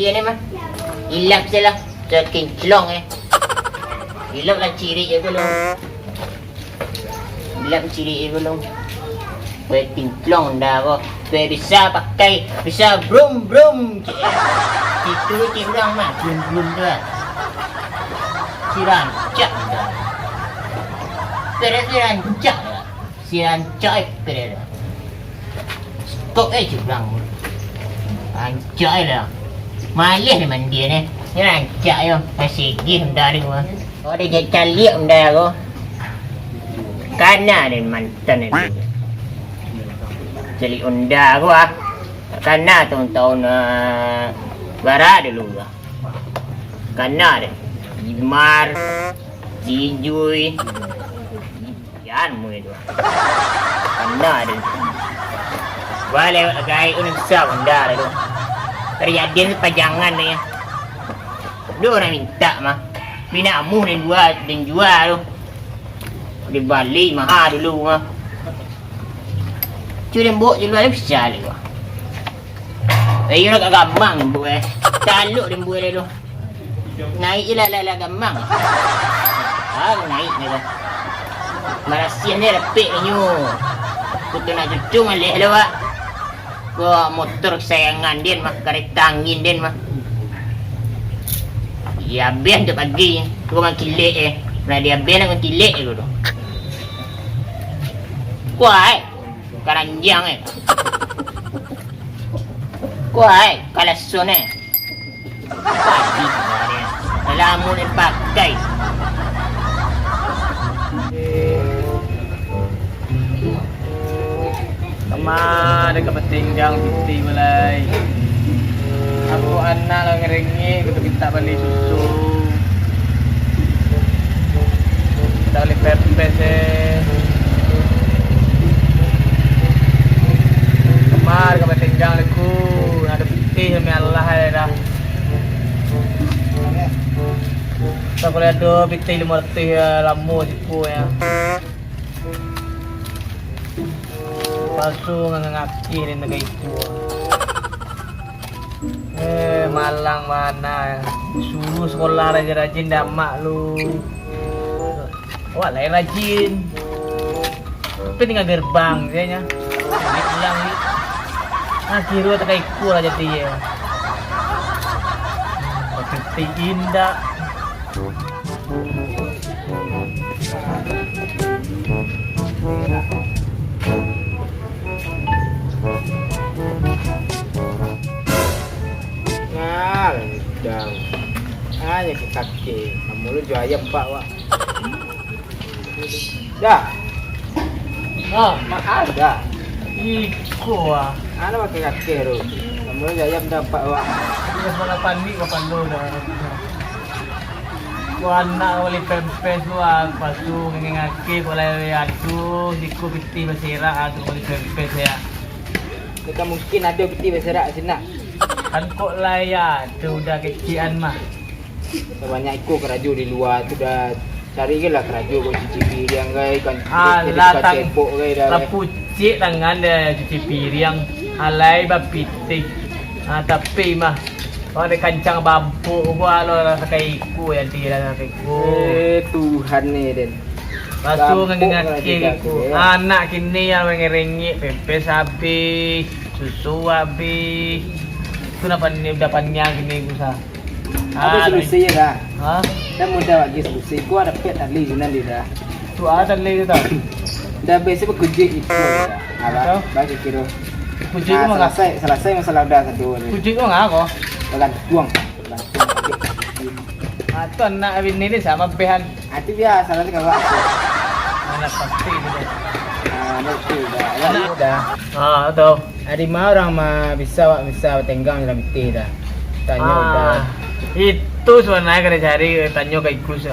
dia ni mah. Hilap je lah. Saking celong Hilap lah ciri je belum. Hilap ciri je belum. Waiting long dah kau. Tuan bisa pakai, bisa brum brum. Itu cirang mah, brum brum tu lah. Sirancak dah. Sirancak dah. Sirancak pera. Stok cirang. Rancak lah. Malih ni mandi ni. Ni rancak yo. Masih gih dah ni mah. Oh dia caliak dah kau. Kana ni mantan ni. Celi unda aku Kana tahun-tahun barat dulu Kana deh Imar Cijuy Yan mo itu Kana deh Boleh agak unik besar unda itu Terjadian sepajangan ni Dia orang minta mah Bina amu dan jual tu Di Bali mahal dulu mah Cuma mbok je luar bisa lagi. Ayo nak gamang mbok Taluk dia mbok dia tu. Naik je lah gamang. Naik ni dah. Malaysia ni repek ni nyu. Kutu nak cucung alih lah wak. Gua motor kesayangan dia mah, kereta angin dia mah. Ya ben tu pagi. Gua makin lek Nah dia ben nak makin lek tu. Kuat Karanjang Kuat Kalasun Padi Lamun pakai Kemana ada kepentingan piti mulai. Aku anak lah ngeringi, aku minta balik susu. Tak boleh pepes Kemar kepentingan aku, ada piti sama Allah dah. Tak boleh ada piti 500 lama sipu ya. Palsu ngangaki ni negara itu. Malang mana? Suruh sekolah rajin-rajin dah mak lu. Wah, lain rajin. Tapi tinggal gerbang dia nya. Dia pulang ni. Kira tak ikut lah jadi ya. Tapi indah. Dang. Hanya ke kaki. Kamu lu jual ayam pak wak. Dah. Mahal dah. Iko ah. Ana pakai kaki tu. Kamu lu jual ayam dah pak wak. Dia malah panik kapan lu dah. Warna wali pempes wak. Pasu ngengaki boleh adu. Diku piti berserak adu wali pempes ya. Kita mungkin ada piti berserak sini. Kan kok lah ya, tu udah kecian mah. Banyak ikut keraju di luar tu dah cari ke lah keraju kau cuci piring guys kan. Alah tepuk guys dah. Lapucik tangan dah cuci piring. Alai bapitik. Tapi mah kalau ada kancang bambu gua lo pakai iku ya dia pakai iku. Tuhan ni Den. Pasu ngengaki iku. Anak kini yang mengerengi pepes habis, susu habis. Itu dapatnya gini usaha. Apa solusi ya dah? Hah? Dah mudah lagi solusi. Gua ada pet tali junan dia dah. Tu ada tali tu dah. Dah biasa berkujik itu dah. Apa? Bagi kira. Kujik tu mana? Selesai masalah dah satu. Kujik tu mana kau? Bagan tuang. Tu anak bini ni sama pehan. Itu biasa nanti kau buat. Anak pasti tu. Nanti dah. Tu. Ada mah orang mah bisa tenggang dalam piti dah. Tanya udah. Itu sebenarnya kena cari tanya ke ikus.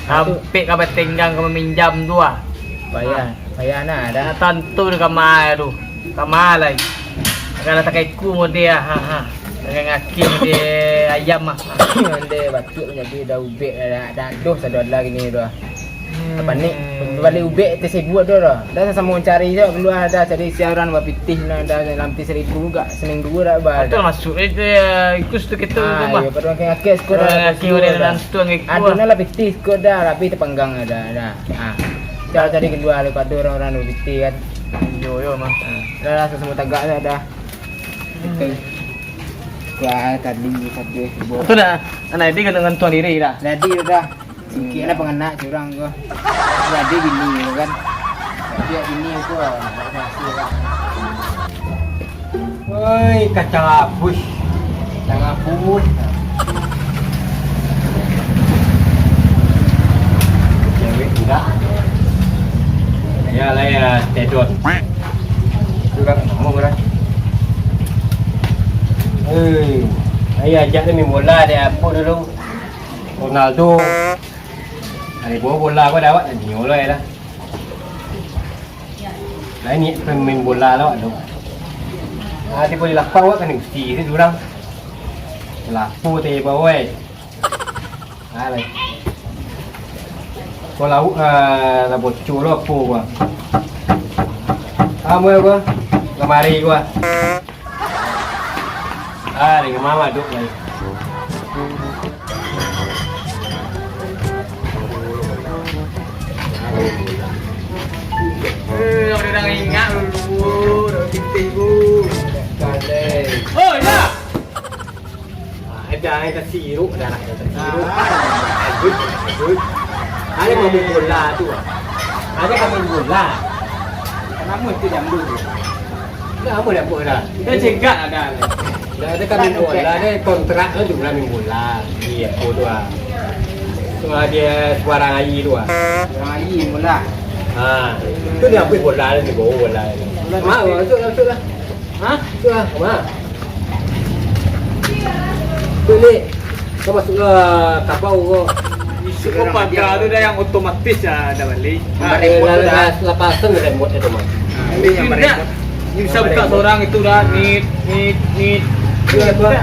Sampai kau tenggang kau meminjam tu ah. Bayar nah dah. Tentu dekat mana tu. Kamar lagi. Kalau tak iku mo dia dengan ngaki dia ayam mah. Dia batuk jadi dah ubek dah dos ada lagi ni dah. Apa ni? Balik ubek tersebut tu dah. Dah sama cari je keluar dah cari siaran buat pitih dah lampi 1,000 juga. Seming 2 dah bar. Betul masuk itu ikut tu kita rumah. Ya pada orang ngakis kau dah. Dalam tu ngikut. Ada lah pitih kau dah tapi terpanggang dah. Dah cari keluar lepas tu orang-orang nu pitih kan. Yo mah. Dah rasa semua tagak dah. Betul. Kuah tadi. Betul dah. Anak ini dengan tuan diri dah. Jadi dah. Sikit lah pengenak curang kau. Jadi bini kan. Dia bini aku lah. Woi, kacang abus. Kacang abus. Cewek enggak. Ya lah ya, tedot. Juga ngomong dah. Ayah ajak dia main bola dia apa dulu. Ronaldo. Hari bola kau dapat dah nyolai lah. Lah ni pemain bola lah tu. Dia boleh lapar awak kena usti tu orang. Lapar teh bawai. Lah. Kau lauk lah bocor lah apa gua. Kamu gua. Kemari gua. Dengan mama duk lagi. Orang dah ingat dulu, dah titik bu. Oh ya. Ada sirup dah nak ada sirup. Good. Ada main bola tu. Ada kami main bola. Kenapa tu jam dulu? Kenapa dah buat dah? Kita cegat ada. Dah ada kami bola, ada kontrak tu juga main bola. Iya, tu ah. Cuma dia suara air tu ah. Orang air mula. Tu dia ambil bola ni, bawa bola ni. Masuk lah. Masuk lah. Boleh. Kau masuklah kapau kau. Isu pangkal tu dah yang otomatis dah balik. Lepasan remote itu mah. Ini yang mereka. Ini bisa buka seorang itu dah nit. Dia apa?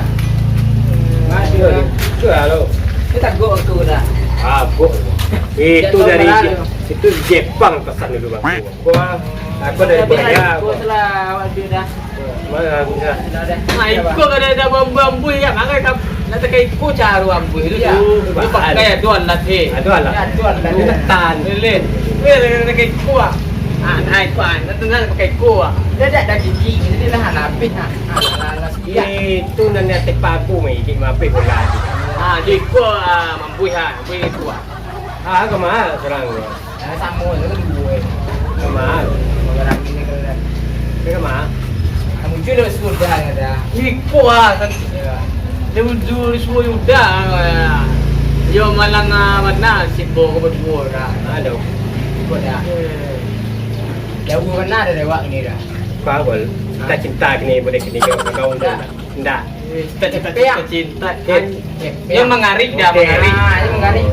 Dia halo. Dia tak go tu dah. Gok. Itu dari Jepang pesan dulu bang. Aku dari Korea. Go salah awak dia dah. Mana bisa? Nah, ikut ada bambu yang angkat nak pakai ikut cara bambu itu ya. Dia pakai aduan lah teh. Aduan lah. Dia tetan. Leleh. Dia pakai ikut. Naik kuan, nanti pakai ikut. Dia dah gigi, jadi lah habis Itu nanti tepa aku mai ikut mape bola. Dia ikut mampu mampu itu. Kemana serang ni? Sama tu dua. Kemana? Orang ini kalau Kemana? kamu jual sudah ada. Ikut kan. Dia jual semua sudah. Yo malang mana sibo ko berdua dah. Ada. Ikut dah. Jauh mana ada lewat ni dah. Bawal. Kita cinta kini boleh kini kau dah. Tidak. Cinta. Yang mengarik dah mengarik. Yang mengarik.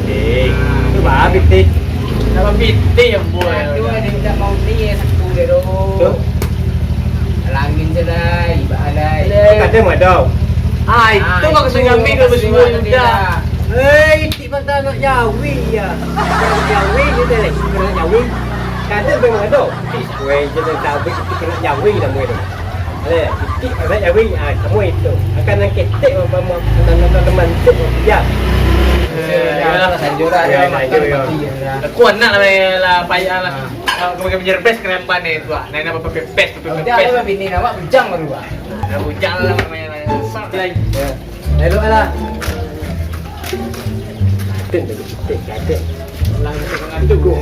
Itu bah bitik. Nama bitik yang buat. Itu ada tidak mau dia satu dia tu. Langin je lah, ibadah. Kata madau. Itu kau kesini ambil ke berdua sudah. Tik pasal nak jawi ya. Jawi je dah. Kena jawi. Kata memang ada. Wei jadi tahu kena jawi dah mui tu. Tik pasal jawi semua itu. Akan nak ketik teman-teman tu. Ya. Kuat nak lah payah lah. Kalau menjadi best kerempan ni tu ah. Naik nama pepes. Jangan bini nama bujang baru ah. Bujang lah namanya. Sat lagi. Elok lah. Tik kata. Lang tu go.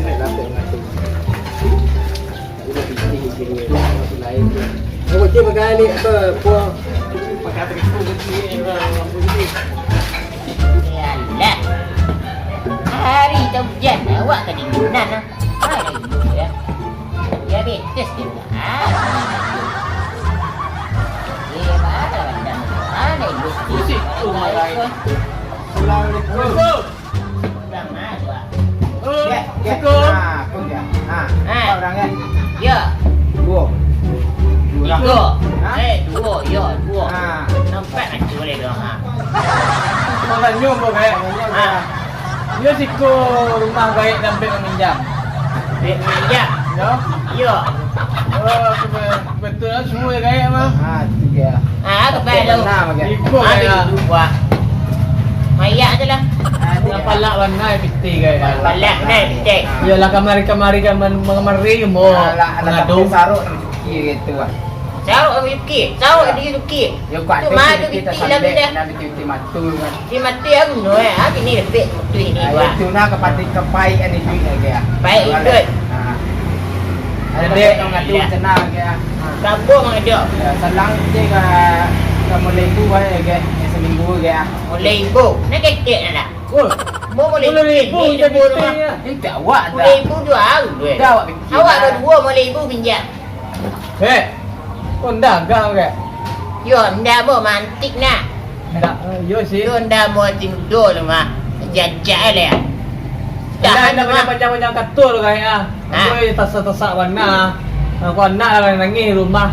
Aku cik makan ni apa puang. Pakai apa itu begini lampu ni. Yalah. Hari tu hujan awak kedinginan ah. Hai ibu ya. Ya betes dia. Dia mana dah. Mana ibu? Musik tu malah. Assalamualaikum. Dah masuk. Assalamualaikum. Pun dia. Orang kan? Ya. Dua. Dua. Dua. Ya, dua. Nampak macam boleh dong. Orang nyum pun kan. Yo siku rumah baik dan beg meminjam. Duit minjam. Yo. Yo. Oh, betul lah semua ya gaya mah. tu dia. Kepada lu. Ikut Habis gaya. dua. Mayak je lah. Yang palak warna piti gaya. Balak ni, cek. Yalah kamari mo. Ngadu. Saruk cuci gitu ah. Saruk aku yuki. Saruk dia yuki. Yo kuat Tu mah tu biti lah benda. nak cuci matu kan. Dia mati aku no Habis ni lebih tu ini gua. Itu nak kepada kepai ani duit lagi ah. Baik ikut. Ada dek yang ngadu senang ke. Sabuk mang ada. Ya, selang je ke mulai tu ke seminggu ke. Mulai ibu. Nak kekek nak. Oh, Mau mulai ribu je rumah. piti. Itu awak Mulai ibu dua hari duit. Dah awak bikin. Awak berdua mulai ibu pinjam. Kau dagang ke? Yo, ndak mau mantik nak. Tak, yo sih. Yo ndak mau tidur rumah. Jajak le. Dah ada panjang-panjang katul kaya. Aku tasak-tasak warna. Aku anak lah nangis rumah.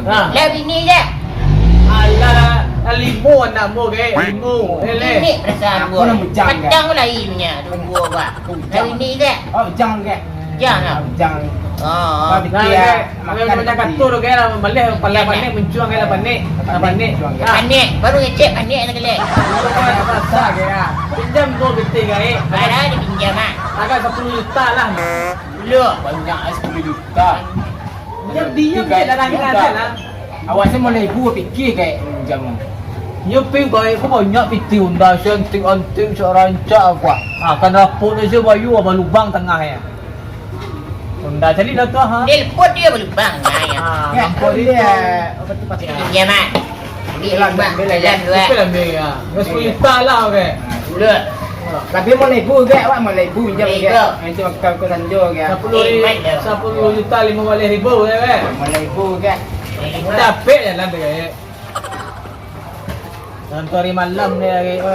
Ha. Lah bini je. Alah, limo anak mo ke? Limo. Ele. Ini perasaan Aku gua. nak bujang ke? Petang lah punya tunggu gua. Lah bini je. Oh, jangan ke. Jangan. Jangan. Oh. Makan macam katul ke lah balik panik mencuang ke lah panik. Panik. Panik, baru ngecek panik tak kali. Tasak ke ah. Pinjam tu betul ke? Ada di pinjam ah. Agak 10 juta lah. Lu. Banyak 10 juta. Diam je dalam sana. Awak saya mulai ibu fikir kayak jam. Yo ping baik aku banyak piti unda senting-anting seorang cak aku. Akan raput aja bayu apa lubang tengah ya. Unda jadi dah tu ha. Dia lepot dia boleh bang ya. Nampak dia apa tu pasti. Pinjam ah. Dia bang jalan dua. Itu lah ya. 10 juta lah okey. Lu. Tapi mulai ibu ke awak mulai ibu jam ke. Itu kau sanjo ke. 10 juta 15,000 ya ke. Mulai ibu ke. Capek jalan tu kaya. Nanti hari malam ni lagi. Oh,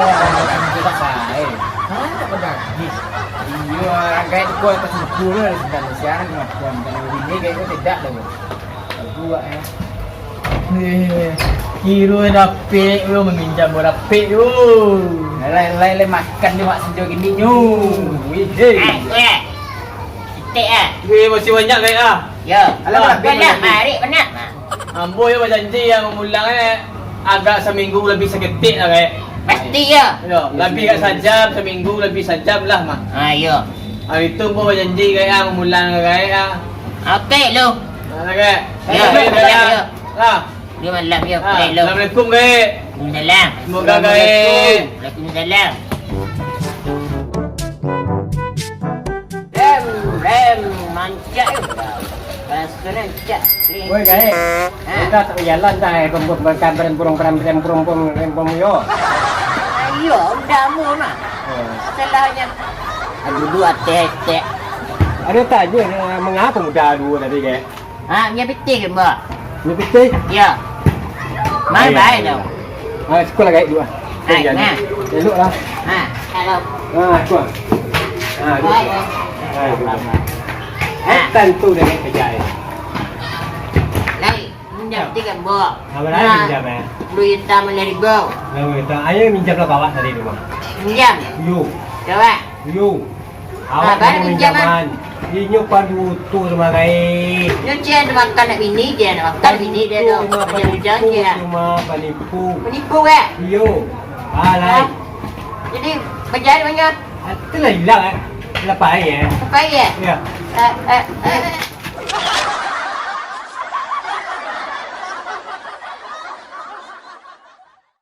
kita sai. Ha, tak pegang. Iya, agak kuat atas buku lah sebenarnya siaran kemampuan kalau ini kayaknya tidak dah. Buat Kiro dapet yo meminjam dapet yo. Lain makan dia mak sejauh gini nyu. Titik ah. Weh masih banyak kaya ah. Ya. Alah, benar mari benar. Ambo yo berjanji yang memulang agak seminggu lebih seketik lah kaya. Pasti ya. Yo, lebih kat sajam seminggu lebih sajam lah mah. Ya. Hari tu pun berjanji kaya memulang kaya. Okey lu. Kaya. Ya. Lah. Dia malam ya. Okey lu. Assalamualaikum kaya. Waalaikumsalam. Semoga kaya. Waalaikumsalam. Rem mancak yo. Pasaran cak. Woi guys, kita tak jalan dah bukan berempung yo. Ayo, udah mau mah. Salahnya. Aduh dua teh. Ada tanya mengapa muda dua tadi ke? Nya piti ke mbak? Ni betul. Ya. Mai baik tau. Sekolah guys dua. Nah. Elok lah. Kalau Sekolah. baik. Tentu dengan kerja. Lai, minjam tiga mbak. Apa lagi minjam eh? Duit tamu dari bau. Lalu kita ayo minjam lah bawa tadi rumah. Minjam. Yo. Coba. Yo. Awak Awak mau minjaman. Ini padu tu sama guys. Nyuci ada makan nak bini dia nak makan bini dia tu. Macam-macam dia. Cuma penipu. Penipu ke? Yo. Alai. Jadi berjaya banyak. Itulah hilang eh. Lepas ya. Apa ya? Ya.